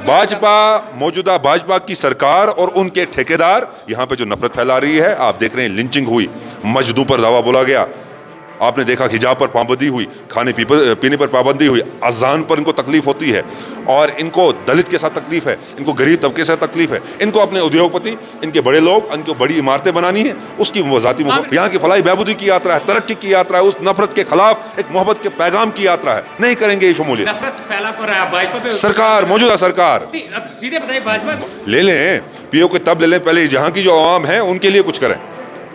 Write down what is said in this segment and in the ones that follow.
भाजपा, मौजूदा भाजपा की सरकार और उनके ठेकेदार यहाँ पे जो नफरत फैला रही है। आप देख रहे हैं लिंचिंग हुई, मस्जिदों पर दावा बोला गया, आपने देखा हिजाब पर पाबंदी हुई, खाने पीने पर पाबंदी हुई, अजान पर इनको तकलीफ होती है, और इनको दलित के साथ तकलीफ है, इनको गरीब तबके से तकलीफ है, इनको अपने उद्योगपति, इनके बड़े लोग, इनको बड़ी इमारतें बनानी है, उसकी वो जाती यहाँ की फलाई बहबूदी की यात्रा है, तरक्की की यात्रा है, उस नफरत के खिलाफ एक मोहब्बत के पैगाम की यात्रा है। नहीं करेंगे ये शमूलियत। नफरत फैला कर रहा है भाजपा पे, सरकार, मौजूदा सरकार। अब सीधे बताइए, भाजपा ले लें पीओ के, तब ले लें पहले यहाँ की जो आवाम है उनके लिए कुछ करें,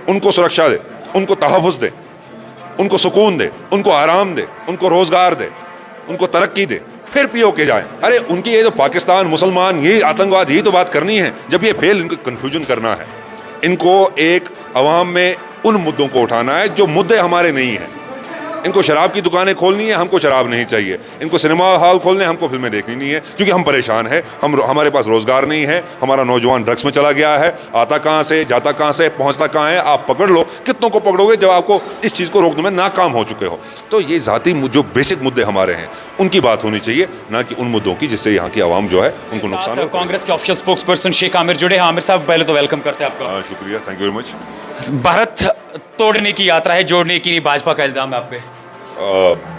उनको सुरक्षा दे, उनको तहफ़्फ़ुज़ दे, उनको सुकून दे, उनको आराम दे, उनको रोजगार दे, उनको तरक्की दे, फिर पीओ के जाएं। अरे उनकी ये जो पाकिस्तान, मुसलमान, ये आतंकवाद, यही तो बात करनी है। जब ये फेल, इनको कन्फ्यूजन करना है, इनको एक अवाम में उन मुद्दों को उठाना है जो मुद्दे हमारे नहीं हैं। इनको शराब की दुकानें खोलनी है, हमको शराब नहीं चाहिए। इनको सिनेमा हॉल खोलने, हमको फिल्में देखनी नहीं है, क्योंकि हम परेशान हैं, हमारे पास रोजगार नहीं है, हमारा नौजवान ड्रग्स में चला गया है, आता कहाँ से, जाता कहाँ से, पहुँचता कहाँ है। आप पकड़ लो, कितनों को पकड़ोगे जब आपको इस चीज़ को रोकने में नाकाम हो चुके हो। तो ये ज़ाती जो बेसिक मुद्दे हमारे हैं उनकी बात होनी चाहिए, ना कि उन मुद्दों की जिससे यहाँ की आवाम जो है उनको नुकसान हो। कांग्रेस के official spokesperson Sheikh Aamir जुड़े हैं। आमिर साहब, पहले तो वेलकम करते हैं आपका। शुक्रिया, thank you very much. Bharat तोड़ने की यात्रा है, जोड़ने की नहीं, भाजपा का इल्जाम है आप पे।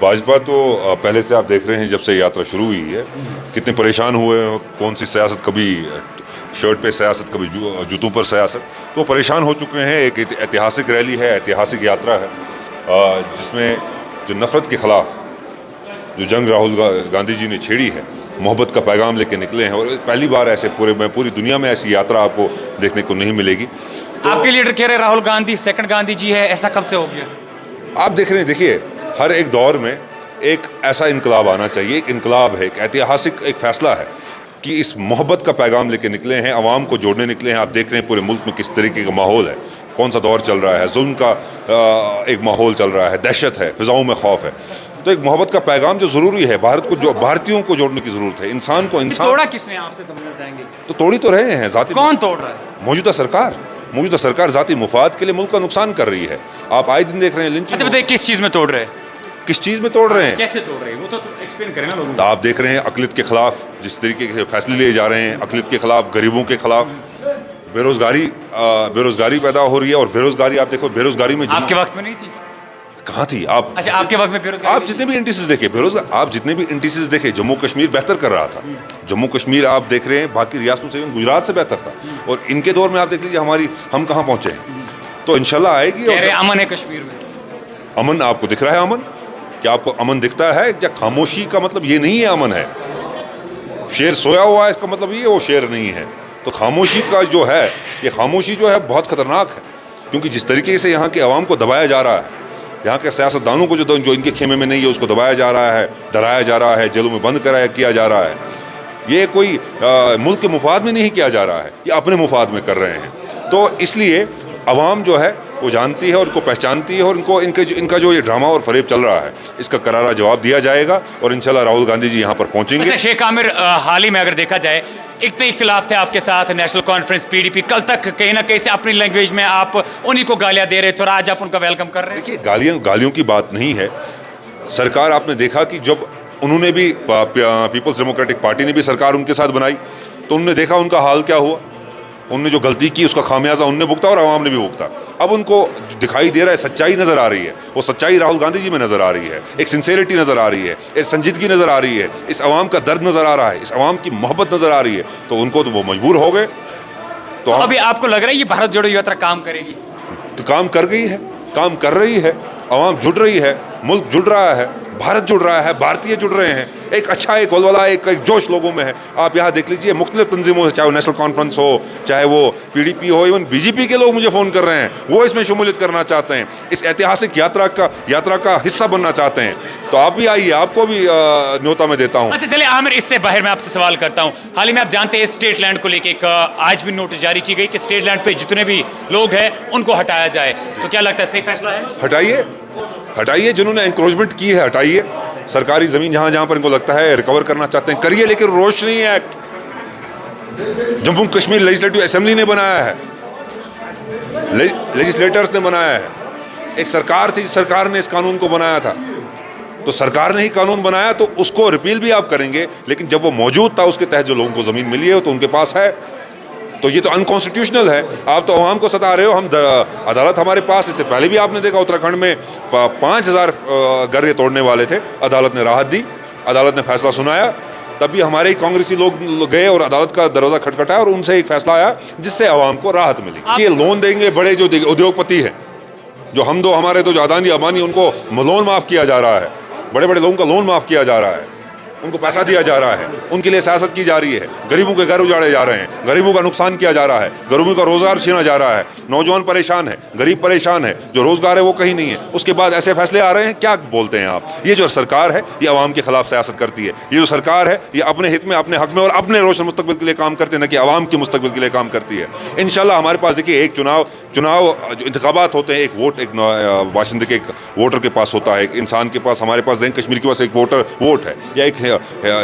भाजपा तो पहले से आप देख रहे हैं, जब से यात्रा शुरू हुई है कितने परेशान हुए, कौन सी सियासत, कभी शर्ट पे सियासत, कभी जूतों पर सियासत, तो परेशान हो चुके हैं। एक ऐतिहासिक रैली है, ऐतिहासिक यात्रा है, जिसमें जो नफरत के खिलाफ जो जंग राहुल गांधी जी ने छेड़ी है, मोहब्बत का पैगाम लेके निकले हैं। और पहली बार ऐसे पूरी दुनिया में ऐसी यात्रा आपको देखने को नहीं मिलेगी। तो आपके लीडर कह रहे राहुल गांधी सेकंड गांधी जी है, ऐसा कब से हो गया? आप देख रहे हैं, देखिए हर एक दौर में एक ऐसा इनकलाब आना चाहिए। एक इनकलाब है, एक ऐतिहासिक एक फैसला है कि इस मोहब्बत का पैगाम लेके निकले हैं, आवाम को जोड़ने निकले हैं। आप देख रहे हैं पूरे मुल्क में किस तरीके का माहौल है, कौन सा दौर चल रहा है, जुल्म का एक माहौल चल रहा है, दहशत है, फिजाओं में खौफ है। तो एक मोहब्बत का पैगाम जो ज़रूरी है, भारत को, जो भारतीयों को जोड़ने की ज़रूरत है, इंसान को इंसान। तोड़ा किसने, आपसे समझना चाहेंगे? तो तोड़ी तो रहे हैं जाती। कौन तोड़ रहा है? मौजूदा सरकार जाती मुफाद के लिए मुल्क का नुकसान कर रही है। आप आए दिन देख रहे हैं लिंचिंग। अच्छा बताइए, किस चीज़ में तोड़ रहे हैं? किस चीज़ में तोड़ रहे हैं, कैसे तोड़ रहे हैं, वो तो एक्सप्लेन करें ना लोगों को। तो आप देख रहे हैं अक़लियत के खिलाफ जिस तरीके के फैसले लिए जा रहे हैं, अक़लियत के खिलाफ, गरीबों के खिलाफ, बेरोजगारी पैदा हो रही है। और बेरोजगारी, आप देखो बेरोजगारी में आपके वक्त में नहीं थी? कहाँ थी आप? अच्छा, आपके वक्त में बेरोजगारी? आप जितने भी इंडिसेस देखे बेरोजगार, आप जितने भी इंडिसेस देखे, जम्मू कश्मीर बेहतर कर रहा था। जम्मू कश्मीर आप देख रहे हैं बाकी रियासतों से, गुजरात से बेहतर था। और इनके दौर में आप देख लीजिए हम कहाँ पहुँचे हैं। तो इंशाल्लाह आएगी। और अमन है कश्मीर में? अमन आपको दिख रहा है? अमन क्या आपको अमन दिखता है? या खामोशी का मतलब ये नहीं है अमन है। शेर सोया हुआ है, इसका मतलब ये वो शेर नहीं है। तो खामोशी का जो है, ये खामोशी जो है बहुत खतरनाक है, क्योंकि जिस तरीके से यहाँ के अवाम को दबाया जा रहा है, यहाँ के सियासतदानों को जो इनके खेमे में नहीं है उसको दबाया जा रहा है, डराया जा रहा है, जेलों में बंद किया जा रहा है। ये कोई मुल्क के मुफाद में नहीं किया जा रहा है, ये अपने मुफाद में कर रहे हैं। तो इसलिए अवाम जो है वो जानती है और इनको पहचानती है, और इनका जो ये ड्रामा और फरेब चल रहा है, इसका करारा जवाब दिया जाएगा। और इंशाल्लाह राहुल गांधी जी यहाँ पर पहुँचेंगे। अच्छा शेख आमिर, हाल ही में अगर देखा जाए, इतने इख्तिलाफ थे आपके साथ, नेशनल कॉन्फ्रेंस, PDP, कल तक कहीं ना कहीं से अपनी लैंग्वेज में आप उन्हीं को गालियाँ दे रहे थे और आज आप उनका वेलकम कर रहे हैं। देखिए गालियों की बात नहीं है। सरकार, आपने देखा कि जब उन्होंने भी, पीपल्स डेमोक्रेटिक पार्टी ने भी सरकार उनके साथ बनाई, तो उन्होंने देखा उनका हाल क्या हुआ। उनने जो गलती की उसका खामियाजा उनने भुगता और आवाम ने भी भुगता। अब उनको दिखाई दे रहा है, सच्चाई नज़र आ रही है, वो सच्चाई राहुल गांधी जी में नज़र आ रही है, एक सिंसेरिटी नज़र आ रही है, एक संजीदगी नज़र आ रही है, इस आवाम का दर्द नज़र आ रहा है, इस आवाम की मोहब्बत नज़र आ रही है। तो उनको तो वो मजबूर हो गए। तो अभी आपको लग रहा है ये भारत जोड़ो यात्रा काम करेगी? तो काम कर गई है, काम कर रही है, आवाम जुड़ रही है, मुल्क जुड़ रहा है, भारत जुड़ रहा है, भारतीय जुड़ रहे हैं। एक अच्छा, एक वलवला, एक जोश लोगों में है। आप यहाँ देख लीजिए मुख्तलिफ तंजीमों से, चाहे वो नेशनल कॉन्फ्रेंस हो, चाहे वो PDP हो, इवन BJP के लोग मुझे फ़ोन कर रहे हैं, वो इसमें शमूलियत करना चाहते हैं, इस ऐतिहासिक यात्रा का हिस्सा बनना चाहते हैं। तो आप भी आइए, आपको भी न्योता में देता हूँ। अच्छा चलिए आमिर, इससे बाहर मैं आपसे सवाल करता हूँ। हाल ही में आप जानते हैं स्टेट लैंड को लेकर एक आज भी नोटिस जारी की गई कि स्टेट लैंड पे जितने भी लोग हैं उनको हटाया जाए। तो क्या लगता है सही फैसला है? हटाइए, जिन्होंने एंक्रोचमेंट की है हटाइए। सरकारी ज़मीन जहाँ पर इनको लगता है रिकवर करना चाहते हैं करिए, लेकिन Roshni act Jammu Kashmir legislative assembly ने बनाया है, लेजिस्लेटर्स ने बनाया है। एक सरकार थी, सरकार ने इस कानून को बनाया था। तो सरकार ने ही कानून बनाया तो उसको रिपील भी आप करेंगे, लेकिन जब वो मौजूद था उसके तहत जो लोगों को ज़मीन मिली है तो उनके पास है, तो ये तो अनकॉन्स्टिट्यूशनल है। आप तो अवाम को सता रहे हो। अदालत हमारे पास, इससे पहले भी आपने देखा उत्तराखंड में 5,000 घर ये तोड़ने वाले थे, अदालत ने राहत दी, अदालत ने फैसला सुनाया, तब भी हमारे ही कांग्रेसी लोग गए और अदालत का दरवाज़ा खटखटाया और उनसे एक फैसला आया जिससे अवाम को राहत मिली। ये लोन देंगे बड़े जो उद्योगपति हैं, जो हम दो हमारे तो जो अदानी अबानी, उनको लोन माफ़ किया जा रहा है, बड़े बड़े लोगों का लोन माफ़ किया जा रहा है, उनको पैसा दिया जा रहा है, उनके लिए सियासत की जा रही है, गरीबों के घर उजाड़े जा रहे हैं, गरीबों का नुकसान किया जा रहा है, गरीबों का रोज़गार छीना जा रहा है, नौजवान परेशान है, गरीब परेशान है, जो रोज़गार है वो कहीं नहीं है। उसके बाद ऐसे फैसले आ रहे हैं, क्या बोलते हैं आप? ये जो सरकार है ये अवाम के खिलाफ सियासत करती है। ये जो सरकार है ये अपने हित में, अपने हक में और अपने रोशन मुस्तकबिल के लिए काम करते हैं, न कि अवाम के मुस्तकबिल के लिए काम करती है। इंशाल्लाह हमारे पास देखिए एक चुनाव जो इंतखाबात होते हैं, एक वोट एक बाशिंदे के, एक वोटर के पास होता है, एक इंसान के पास, हमारे पास कश्मीर के पास एक वोट है, या एक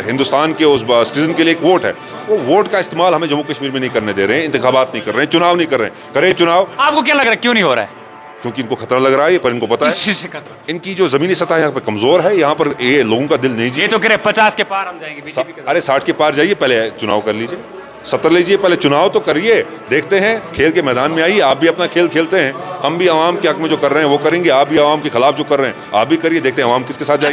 हिंदुस्तान के उस सिटीजन के लिए एक वोट है। वो वोट का इस्तेमाल हमें जम्मू कश्मीर में नहीं करने दे रहे हैं, इंतखाबात नहीं कर रहे हैं, चुनाव नहीं कर रहे हैं। करें चुनाव। आपको क्या लग रहा है क्यों नहीं हो रहा है? क्योंकि इनको खतरा लग रहा है, पर इनको पता है किस चीज़ से खतरा? इनकी जो जमीनी सतह यहाँ पे कमजोर है, यहाँ पर ये लोगों का दिल नहीं ये तो कह रहे 50 के पार हम जाएंगे बीजेपी का। अरे 60 के पार जाइए, पहले चुनाव कर लीजिए, 70 लीजिए, पहले चुनाव तो करिए, देखते हैं, खेल के मैदान में आइए, आप भी अपना खेल खेलते हैं, हम भी आवाम के हक में जो कर रहे हैं वो करेंगे, आप भी आवाम के खिलाफ जो कर रहे हैं आप भी करिए, देखते हैं आवाम किसके साथ जाएगी।